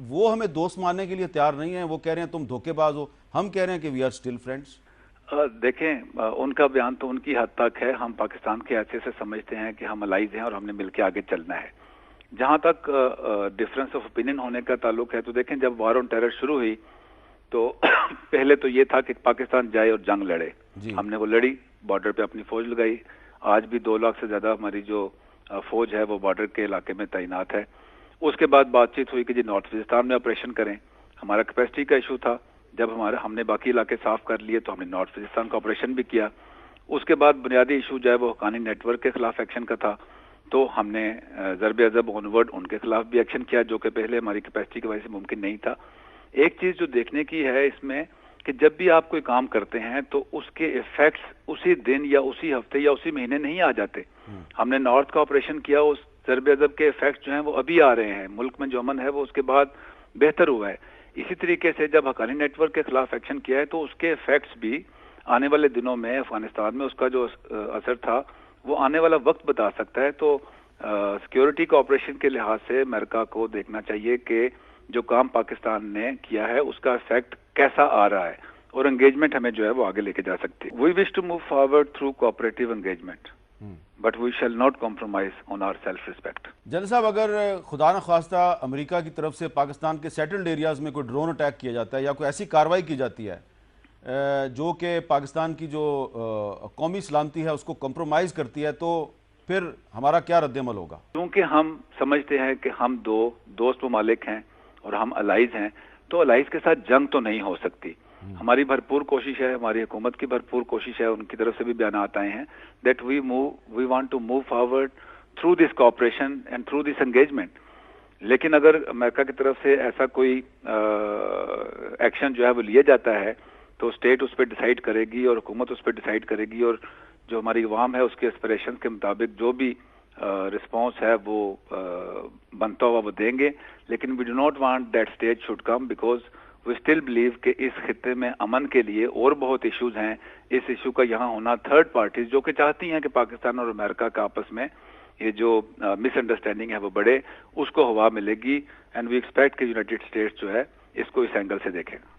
وہ ہمیں دوست ماننے کے لیے تیار نہیں ہیں. وہ کہہ رہے ہیں تم دھوکے باز ہو. ہم کہہ رہے ہیں کہ وی آر اسٹل فرینڈس. دیکھیں ان کا بیان تو ان کی حد تک ہے. ہم پاکستان کے حیثیت سے سمجھتے ہیں کہ ہم الائز ہیں اور ہم نے مل کے آگے چلنا ہے. جہاں تک ڈفرنس آف اوپینین ہونے کا تعلق ہے تو دیکھیں جب وار آن ٹیرر شروع ہوئی تو پہلے تو یہ تھا کہ پاکستان جائے اور جنگ لڑے. ہم نے وہ لڑی, بارڈر پہ اپنی فوج لگائی. آج بھی 2 لاکھ سے زیادہ ہماری جو فوج ہے وہ بارڈر کے علاقے میں تعینات ہے. اس کے بعد بات چیت ہوئی کہ جی نارتھ وزستان میں آپریشن کریں. ہمارا کیپیسٹی کا ایشو تھا. جب ہم نے باقی علاقے صاف کر لیے تو ہم نے نارتھ وزستان کا آپریشن بھی کیا. اس کے بعد بنیادی ایشو جو ہے وہ حقانی نیٹ ورک کے خلاف ایکشن کا تھا, تو ہم نے ضرب عضب آنورڈ ان کے خلاف بھی ایکشن کیا, جو کہ پہلے ہماری کیپیسٹی کی وجہ سے ممکن نہیں تھا. ایک چیز جو دیکھنے کی ہے اس میں کہ جب بھی آپ کوئی کام کرتے ہیں تو اس کے ایفیکٹس اسی دن یا اسی ہفتے یا اسی مہینے نہیں آ جاتے. ہم نے نارتھ کا آپریشن کیا, اس ضرب عضب کے ایفیکٹس جو ہیں وہ ابھی آ رہے ہیں. ملک میں جو امن ہے وہ اس کے بعد بہتر ہوا ہے. اسی طریقے سے جب حقانی نیٹ ورک کے خلاف ایکشن کیا ہے تو اس کے ایفیکٹس بھی آنے والے دنوں میں افغانستان میں اس کا جو اثر تھا وہ آنے والا وقت بتا سکتا ہے. تو سیکیورٹی کا آپریشن کے لحاظ سے امریکہ کو دیکھنا چاہیے کہ جو کام پاکستان نے کیا ہے اس کا ایفیکٹ کیسا آ رہا ہے, اور انگیجمنٹ ہمیں جو ہے وہ آگے لے کے جا سکتی ہے. We wish to move forward through cooperative engagement, but we shall not compromise on our self respect. General صاحب, اگر خدا نخواستہ امریکہ کی طرف سے پاکستان کے سیٹلڈ ایریاز میں کوئی ڈرون اٹیک کیا جاتا ہے یا کوئی ایسی کارروائی کی جاتی ہے جو کہ پاکستان کی جو قومی سلامتی ہے اس کو کمپرومائز کرتی ہے, تو پھر ہمارا کیا رد عمل ہوگا؟ کیونکہ ہم سمجھتے ہیں کہ ہم 2 دوست ممالک ہیں اور ہم الائز ہیں, تو الائز کے ساتھ جنگ تو نہیں ہو سکتی. ہماری بھرپور کوشش ہے, ہماری حکومت کی بھرپور کوشش ہے, ان کی طرف سے بھی بیانات آئے ہیں that we want to move forward through this cooperation and through this engagement. لیکن اگر امریکہ کی طرف سے ایسا کوئی ایکشن جو ہے وہ لیا جاتا ہے تو اسٹیٹ اس پہ ڈیسائیڈ کرے گی اور حکومت اس پہ ڈیسائیڈ کرے گی, اور جو ہماری عوام ہے اس کے اسپریشن کے مطابق جو بھی رسپانس ہے وہ بنتا ہوا وہ دیں گے. لیکن we do not want that stage should come, because we still believe کہ اس خطے میں امن کے لیے اور بہت ایشوز ہیں. اس ایشو کا یہاں ہونا تھرڈ پارٹیز جو کہ چاہتی ہیں کہ پاکستان اور امریکہ کا آپس میں یہ جو مس انڈرسٹینڈنگ ہے وہ بڑھے, اس کو ہوا ملے گی. اینڈ وی ایکسپیکٹ کہ یونائٹڈ اسٹیٹس جو ہے اس کو اس اینگل سے دیکھے گا.